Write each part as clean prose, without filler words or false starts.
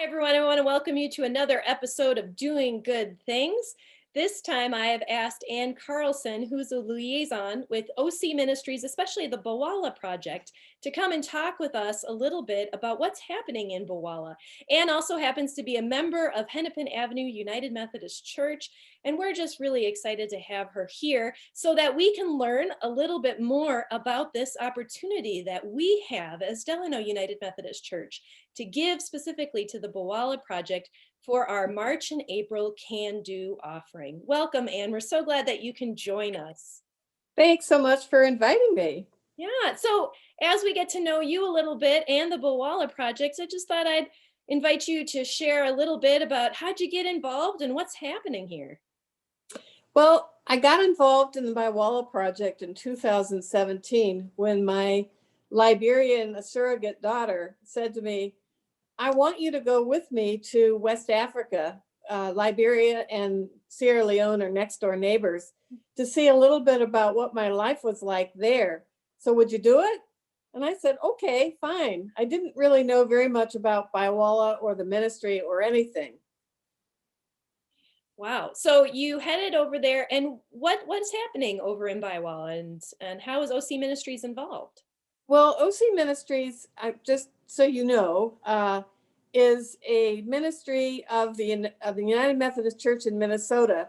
Hi, everyone. I want to welcome you to another episode of Doing Good Things. This time I have asked Ann Carlson, who's a liaison with OC Ministries, especially the Bawala Project, to come and talk with us a little bit about what's happening in Bawala. Ann also happens to be a member of Hennepin Avenue United Methodist Church, and we're just really excited to have her here so that we can learn a little bit more about this opportunity that we have as Delano United Methodist Church to give specifically to the Bawala Project for our March and April Can Do offering. Welcome, Ann. We're so glad that you can join us. Thanks so much for inviting me. Yeah, so as we get to know you a little bit and the Bawala Project, I just thought I'd invite you to share a little bit about how'd you get involved and what's happening here. Well, I got involved in the Biwala Project in 2017 when my Liberian surrogate daughter said to me, I want you to go with me to West Africa. Liberia and Sierra Leone are next door neighbors, to see a little bit about what my life was like there. So would you do it? And I said, okay, fine. I didn't really know very much about Biwala or the ministry or anything. Wow. So you headed over there, and what's happening over in Baiwala, and how is OC Ministries involved? Well, OC Ministries, just so you know, is a ministry of the United Methodist Church in Minnesota,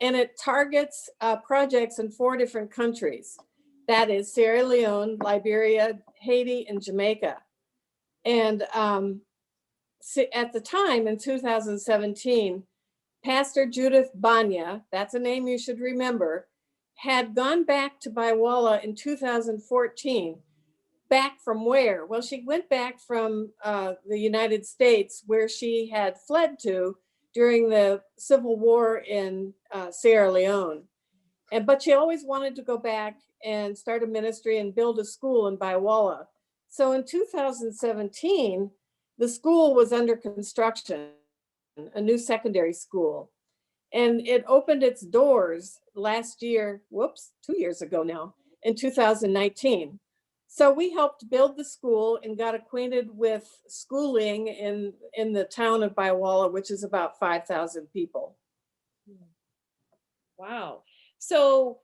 and it targets projects in 4 different countries. That is Sierra Leone, Liberia, Haiti, and Jamaica. And at the time in 2017, Pastor Judith Banya, that's a name you should remember, had gone back to Biwala in 2014. Back from where? Well, she went back from the United States, where she had fled to during the civil war in Sierra Leone. But she always wanted to go back and start a ministry and build a school in Biwala. So in 2017, the school was under construction, a new secondary school. And it opened its doors last year, 2 years ago now, in 2019. So we helped build the school and got acquainted with schooling in the town of Biwala, which is about 5,000 people. Wow. So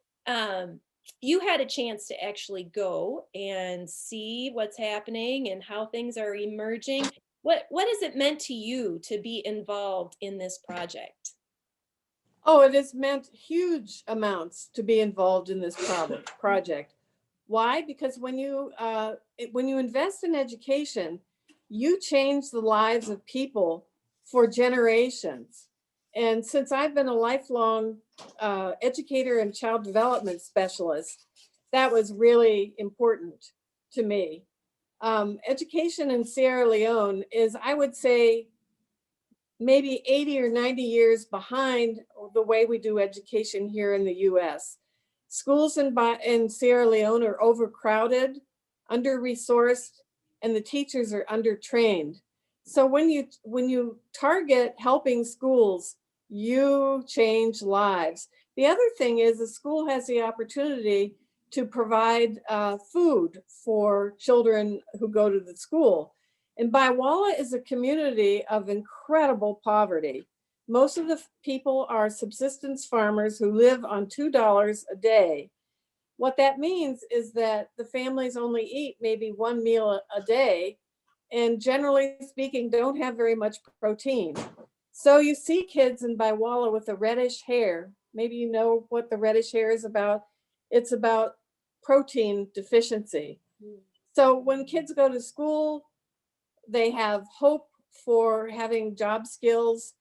you had a chance to actually go and see what's happening and how things are emerging. What has it meant to you to be involved in this project? Oh, it has meant huge amounts to be involved in this project. Why? Because when you invest in education, you change the lives of people for generations. And since I've been a lifelong educator and child development specialist, that was really important to me. Education in Sierra Leone is, I would say, maybe 80 or 90 years behind the way we do education here in the US. Schools in Sierra Leone are overcrowded, under-resourced, and the teachers are undertrained. So when you target helping schools, you change lives. The other thing is the school has the opportunity to provide food for children who go to the school. And Biwala is a community of incredible poverty. Most of the people are subsistence farmers who live on $2 a day. What that means is that the families only eat maybe one meal a day, and generally speaking, don't have very much protein. So you see kids in Biwala with a reddish hair. Maybe you know what the reddish hair is about. It's about protein deficiency. So when kids go to school, they have hope for having job skills,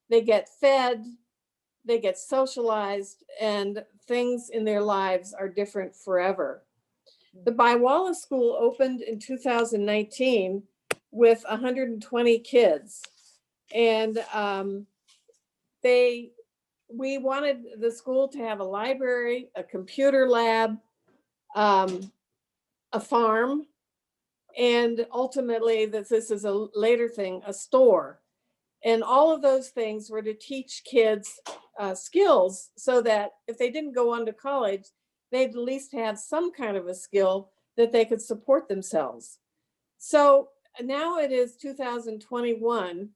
they get fed, they get socialized, and things in their lives are different forever. The Biwala School opened in 2019 with 120 kids. And we wanted the school to have a library, a computer lab, a farm, and ultimately this is a later thing, a store. And all of those things were to teach kids skills so that if they didn't go on to college, they'd at least have some kind of a skill that they could support themselves. So now it is 2021,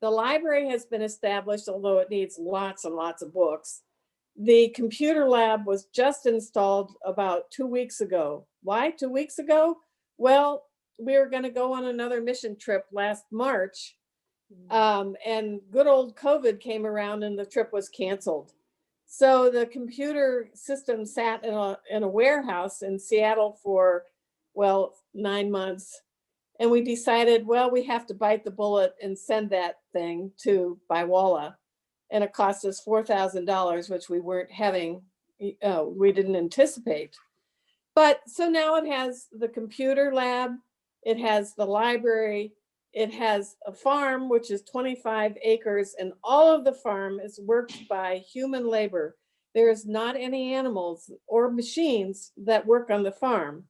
The library has been established, although it needs lots and lots of books. The computer lab was just installed about 2 weeks ago. Why 2 weeks ago? Well, we were going to go on another mission trip last March, and good old COVID came around and the trip was canceled. So the computer system sat in a warehouse in Seattle for, well, 9 months. And we decided, well, we have to bite the bullet and send that thing to Biwala. And it cost us $4,000, which we weren't having, we didn't anticipate. But so now it has the computer lab, it has the library, it has a farm, which is 25 acres, and all of the farm is worked by human labor. There is not any animals or machines that work on the farm.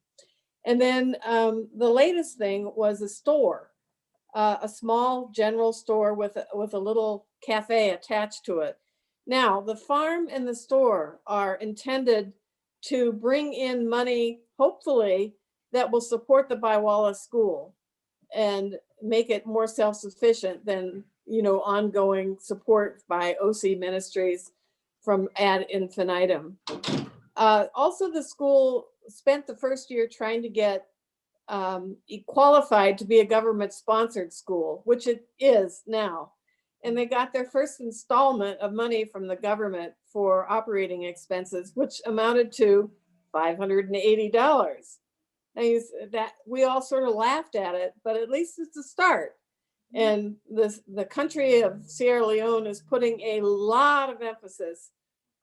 And then the latest thing was a store, a small general store with a little cafe attached to it. Now, the farm and the store are intended to bring in money, hopefully, that will support the Biwala school and make it more self-sufficient than, ongoing support by OC Ministries from ad infinitum. Also, the school spent the first year trying to get qualified to be a government sponsored school, which it is now. And they got their first installment of money from the government for operating expenses, which amounted to $580. Now, that we all sort of laughed at it, but at least it's a start. And the country of Sierra Leone is putting a lot of emphasis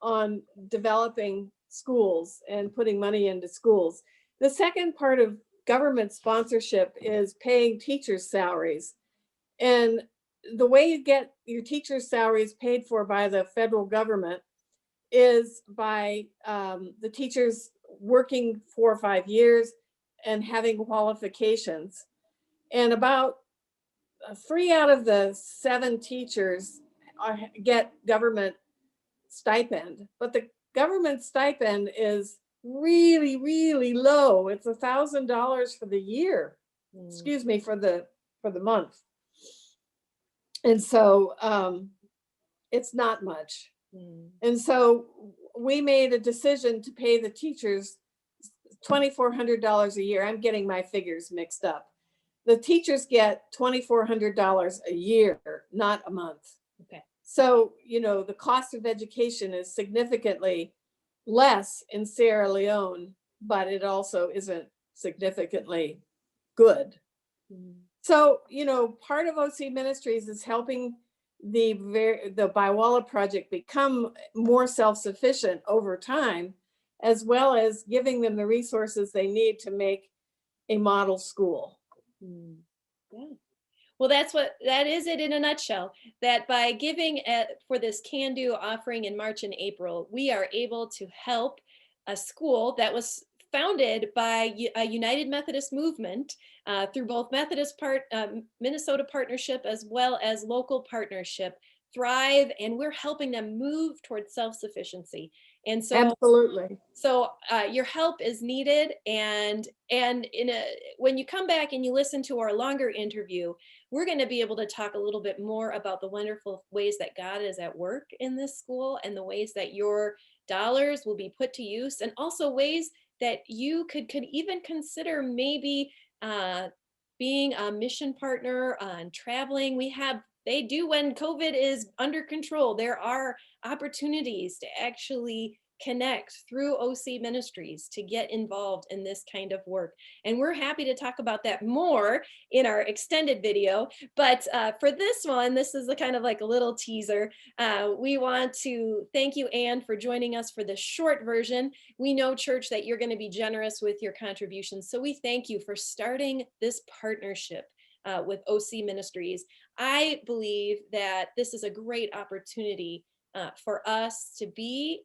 on developing schools and putting money into schools. The second part of government sponsorship is paying teachers' salaries. And the way you get your teachers' salaries paid for by the federal government is by the teachers working 4 or 5 years and having qualifications. And about 3 out of the 7 teachers get government stipend, but the government stipend is really, really low. It's $1,000 for the year. Excuse me, for the month. And so it's not much. And so we made a decision to pay the teachers $2,400 a year. I'm getting my figures mixed up. The teachers get $2,400 a year, not a month. Okay. So, the cost of education is significantly less in Sierra Leone, but it also isn't significantly good. So, part of OC Ministries is helping the Biwala project become more self-sufficient over time, as well as giving them the resources they need to make a model school. Yeah. Well, that is it in a nutshell, that by giving for this Can Do offering in March and April, we are able to help a school that was founded by a United Methodist movement through both Minnesota partnership as well as local partnership thrive, and we're helping them move towards self-sufficiency. And so absolutely. So your help is needed, and when you come back and you listen to our longer interview, we're going to be able to talk a little bit more about the wonderful ways that God is at work in this school, and the ways that your dollars will be put to use, and also ways that you could even consider maybe being a mission partner on traveling. They do, when COVID is under control, there are opportunities to actually connect through OC Ministries to get involved in this kind of work. And we're happy to talk about that more in our extended video. But for this one, this is kind of like a little teaser. We want to thank you, Anne, for joining us for the short version. We know, church, that you're going to be generous with your contributions. So we thank you for starting this partnership with OC Ministries. I believe that this is a great opportunity for us to be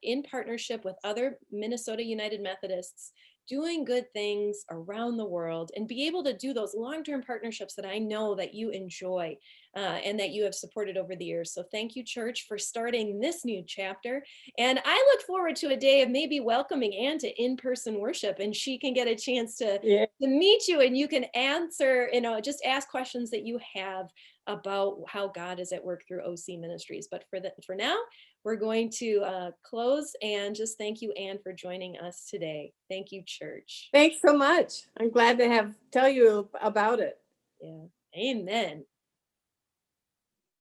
in partnership with other Minnesota United Methodists doing good things around the world, and be able to do those long-term partnerships that I know that you enjoy and that you have supported over the years. So thank you, church, for starting this new chapter. And I look forward to a day of maybe welcoming Anne to in-person worship, and she can get a chance to meet you, and you can answer, just ask questions that you have about how God is at work through OC Ministries. But for now, we're going to close and just thank you, Anne, for joining us today. Thank you, church. Thanks so much. I'm glad to have tell you about it. Yeah. Amen.